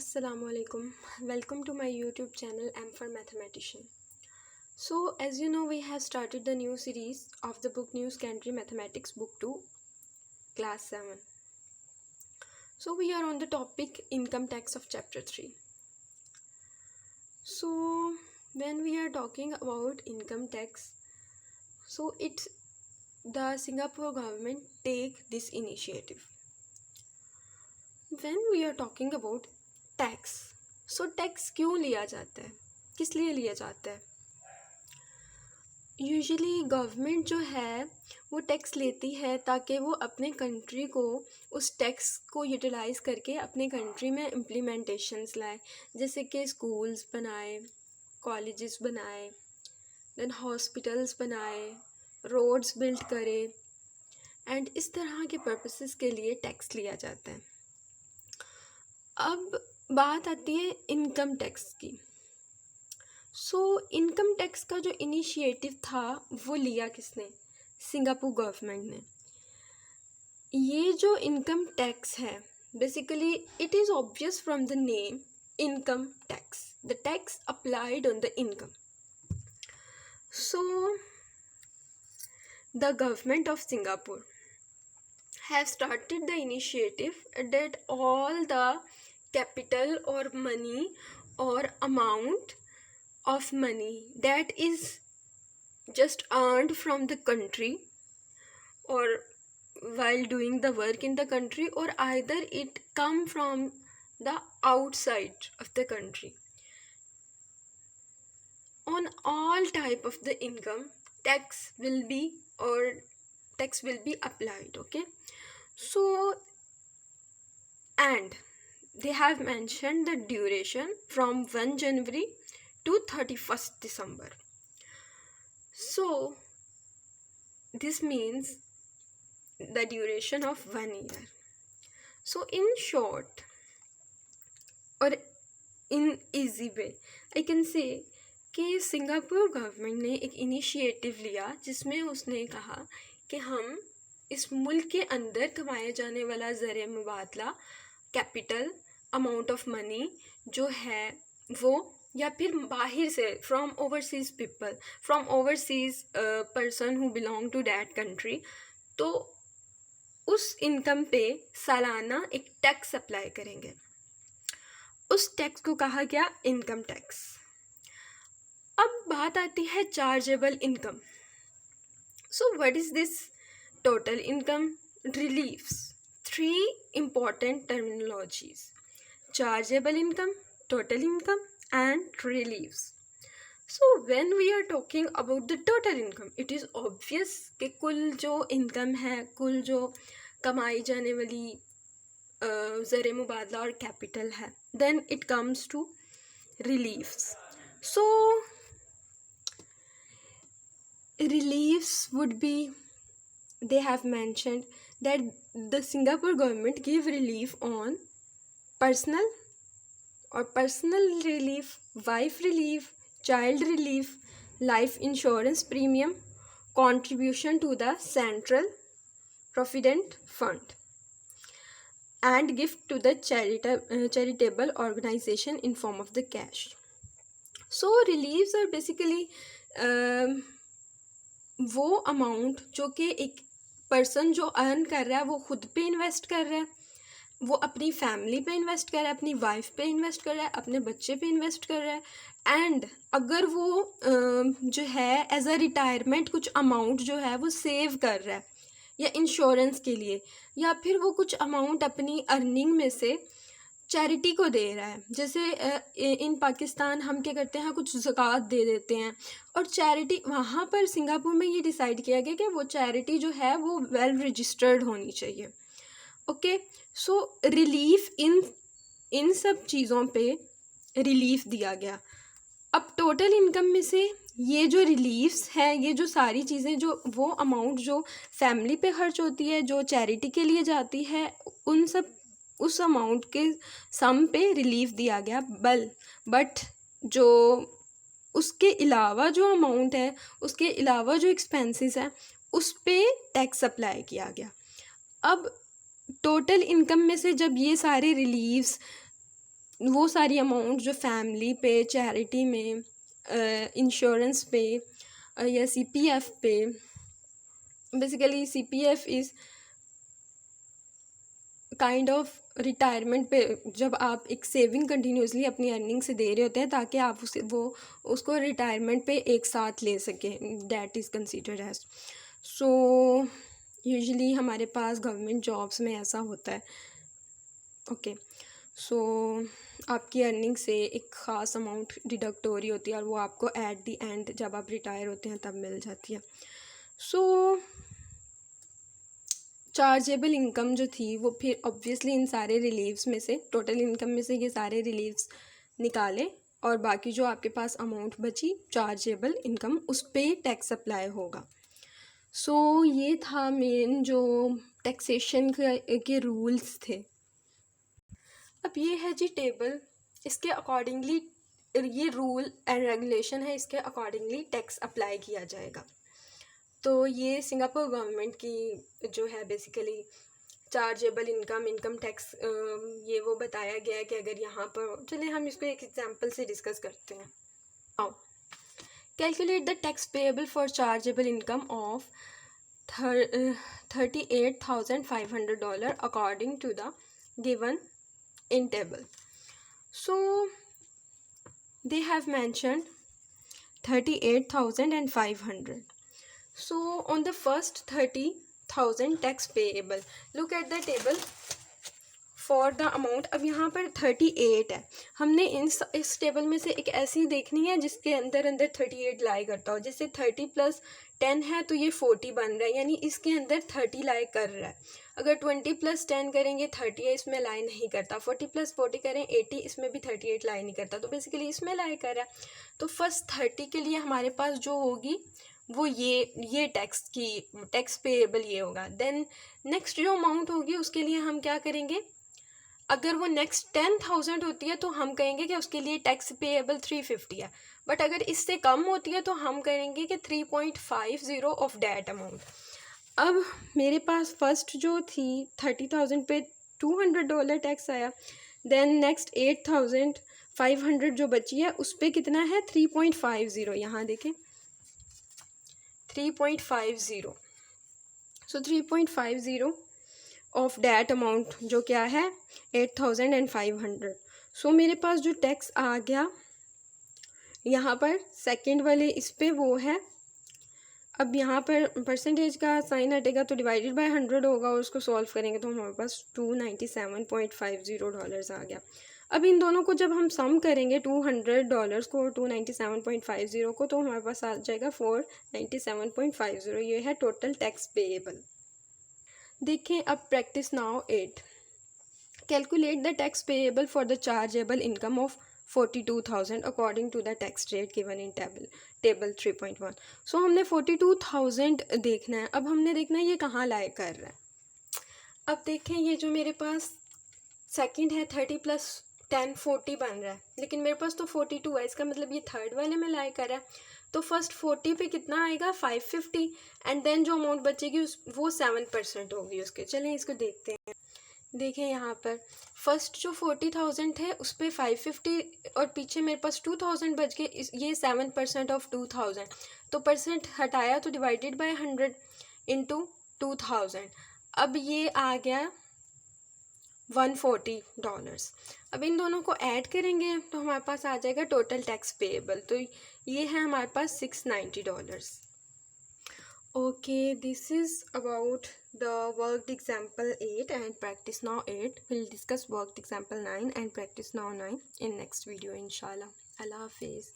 Assalamualaikum. Welcome to my YouTube channel M for Mathematician. So, as you know, we have started the new series of the book New Secondary Mathematics Book 2, Class 7. So, we are on the topic Income Tax of Chapter 3. So, when we are talking about income tax, so it's the Singapore government take this initiative. When we are talking about tax, so tax क्यों लिया जाता है, किस लिए लिया जाता है? Usually government जो है वो टैक्स लेती है ताकि वो अपने कंट्री को उस टैक्स को यूटिलाइज करके अपने कंट्री में इम्प्लीमेंटेशंस लाए, जैसे कि स्कूल्स बनाए, कॉलेजेस बनाए, देन हॉस्पिटल्स बनाए, रोड्स बिल्ड करे, एंड इस तरह के पर्पसेस के लिए टैक्स लिया जाता है. अब बात आती है इनकम टैक्स की. सो इनकम टैक्स का जो इनिशिएटिव था वो लिया किसने? सिंगापुर गवर्नमेंट ने. ये जो इनकम टैक्स है basically it is obvious from the name income tax, the tax applied on the income. So the government of Singapore have started the initiative that all the capital or money or amount of money that is just earned from the country or while doing the work in the country, or either it come from the outside of the country, on all type of the income tax will be applied. Okay, so and they have mentioned the duration from 1 January to 31st December. So this means the duration of 1 year. So in short or in easy way I can say कि Singapore government ने एक initiative लिया जिसमें उसने कहा कि हम इस मुल्क के अंदर कमाया जाने वाला ज़र मुबादला, कैपिटल, अमाउंट ऑफ मनी जो है वो, या फिर बाहर से from overseas people, from overseas person who belong to that country, तो उस इनकम पे सालाना एक टैक्स अप्लाई करेंगे. उस टैक्स को कहा गया इनकम टैक्स. अब बात आती है chargeable income. So what is this total income? Reliefs. 3 important terminologies: chargeable income, total income and reliefs. So when we are talking about the total income, it is obvious कि कुल जो income है, कुल जो कमाई जाने वाली ज़र मुबादला और कैपिटल है, then it comes to reliefs. So reliefs would be, they have mentioned that the Singapore government give relief on personal relief, wife relief, child relief, life insurance premium, contribution to the central provident fund, and gift to the charitable organization in form of the cash. So reliefs are basically वो amount जो कि एक person जो earn कर रहा है वो खुद पे इन्वेस्ट कर रहा है, वो अपनी फैमिली पे इन्वेस्ट कर रहा है, अपनी वाइफ पे इन्वेस्ट कर रहा है, अपने बच्चे पे इन्वेस्ट कर रहा है, एंड अगर वो जो है एज अ रिटायरमेंट कुछ अमाउंट जो है वो सेव कर रहा है या इंश्योरेंस के लिए, या फिर वो कुछ अमाउंट अपनी अर्निंग में से चैरिटी को दे रहा है. जैसे इन पाकिस्तान हम क्या करते हैं, कुछ ज़कात दे देते हैं, और चैरिटी वहाँ पर सिंगापुर में ये डिसाइड किया गया कि वो चैरिटी जो है वो वेल रजिस्टर्ड होनी चाहिए. ओके, सो रिलीफ इन सब चीज़ों पे रिलीफ दिया गया. अब टोटल इनकम में से ये जो रिलीफ्स है, ये जो सारी चीज़ें, जो वो अमाउंट जो फैमिली पे खर्च होती है, जो चैरिटी के लिए जाती है, उन सब उस अमाउंट के सम पे रिलीफ दिया गया. बट जो उसके अलावा जो अमाउंट है, उसके अलावा जो एक्सपेंसेस हैं, उस पे टैक्स अप्लाई किया गया. अब टोटल इनकम में से जब ये सारे रिलीव्स वो सारी अमाउंट जो फैमिली पे, चैरिटी में, इंश्योरेंस पे या CPF पे, basically CPF is kind of retirement पे, जब आप एक सेविंग कंटिन्यूसली अपनी अर्निंग से दे रहे होते हैं ताकि आप उसको रिटायरमेंट पे एक साथ ले सकें, that is considered as. So usually हमारे पास गवर्नमेंट जॉब्स में ऐसा होता है। ओके, सो आपकी अर्निंग से एक ख़ास अमाउंट डिडक्ट हो रही होती है और वो आपको एट द एंड जब आप रिटायर होते हैं तब मिल जाती है। सो चार्जेबल इनकम जो थी वो फिर ऑब्वियसली इन सारे रिलीव्स में से, टोटल इनकम में से ये सारे रिलीव्स निकाले और बाकी जो आपके पास अमाउंट बची चार्जेबल इनकम, उस पर टैक्स अप्लाई होगा। सो ये था मेन जो टैक्सेशन के रूल्स थे। अब ये है जी टेबल, इसके अकॉर्डिंगली ये रूल एंड रेगुलेशन है, इसके अकॉर्डिंगली टैक्स अप्लाई किया जाएगा। तो ये सिंगापुर गवर्नमेंट की जो है बेसिकली चार्जेबल इनकम टैक्स, ये वो बताया गया है कि अगर यहाँ पर, चलिए हम इसको एक एग्जांपल से डिस्कस करते हैं। Now calculate the tax payable for chargeable income of $38,500 according to the given in table. So they have mentioned 38,500. So on the first 30,000 tax payable, look at the table for the amount। अब यहाँ पर 38 है, हमने इस table में से एक ऐसी देखनी है जिसके अंदर 38 लाई करता हो। जैसे 30 + 10 है तो ये 40 बन रहा है, यानी इसके अंदर 30 लाई कर रहा है। अगर 20 + 10 करेंगे 30 है, इसमें लाई नहीं करता। 40 + 40 करें 80, इसमें भी 38 लाई नहीं करता, तो बेसिकली इसमें लाई कर रहा है। तो फर्स्ट 30 के लिए हमारे पास जो होगी वो ये टैक्स पेएबल ये होगा। देन नेक्स्ट जो अमाउंट होगी उसके लिए हम क्या करेंगे, अगर वो नेक्स्ट 10,000 होती है तो हम कहेंगे कि उसके लिए टैक्स पेएबल 350 है। बट अगर इससे कम होती है तो हम करेंगे कि 3.50 ऑफ डैट अमाउंट। अब मेरे पास फर्स्ट जो थी 30,000 पे $200 टैक्स आया। देन नेक्स्ट 8,500 जो बची है उस पर कितना है 3.50, यहाँ देखें 3.50। सो 3.50 ऑफ डैट अमाउंट जो क्या है 8,500। सो मेरे पास जो टैक्स आ गया यहाँ पर सेकंड वाले इस पे वो है। अब यहाँ पर परसेंटेज का साइन हटेगा तो डिवाइडेड बाय 100 होगा और उसको सॉल्व करेंगे तो हमारे पास $297.50 आ गया। अब इन दोनों को जब हम सम करेंगे $200 को और 297.50 को, तो हमारे पास आ जाएगा 497.50। ये है टोटल टैक्स पेएबल। देखें अब practice now 8। Calculate the tax payable for the chargeable income of 42,000 according to the tax rate given in table 3.1। So हमने 42,000 देखना है। अब हमने देखना है ये कहाँ लाए कर रहा है। अब देखें ये जो मेरे पास सेकंड है 30 + 10 40 बन रहा है, लेकिन मेरे पास तो 42 है, इसका मतलब ये थर्ड वाले में लाए कर रहा है। तो फर्स्ट 40 पे कितना आएगा 550 एंड देन जो अमाउंट बचेगी वो 7% होगी उसके। चलें इसको देखते हैं। देखें यहाँ पर फर्स्ट जो 40,000 थे उस पर 550 और पीछे मेरे पास 2,000 बच गए, ये 7% ऑफ 2,000, तो परसेंट हटाया तो डिवाइडेड बाय 100 इंटू 2,000। अब ये आ गया $140। अब इन दोनों को ऐड करेंगे तो हमारे पास आ जाएगा टोटल टैक्स पेएबल, तो ये है हमारे पास $690। Okay, this is about the worked example 8 and practice now 8. We'll discuss worked example 9 and practice now 9 in next video inshallah. Allah Hafiz.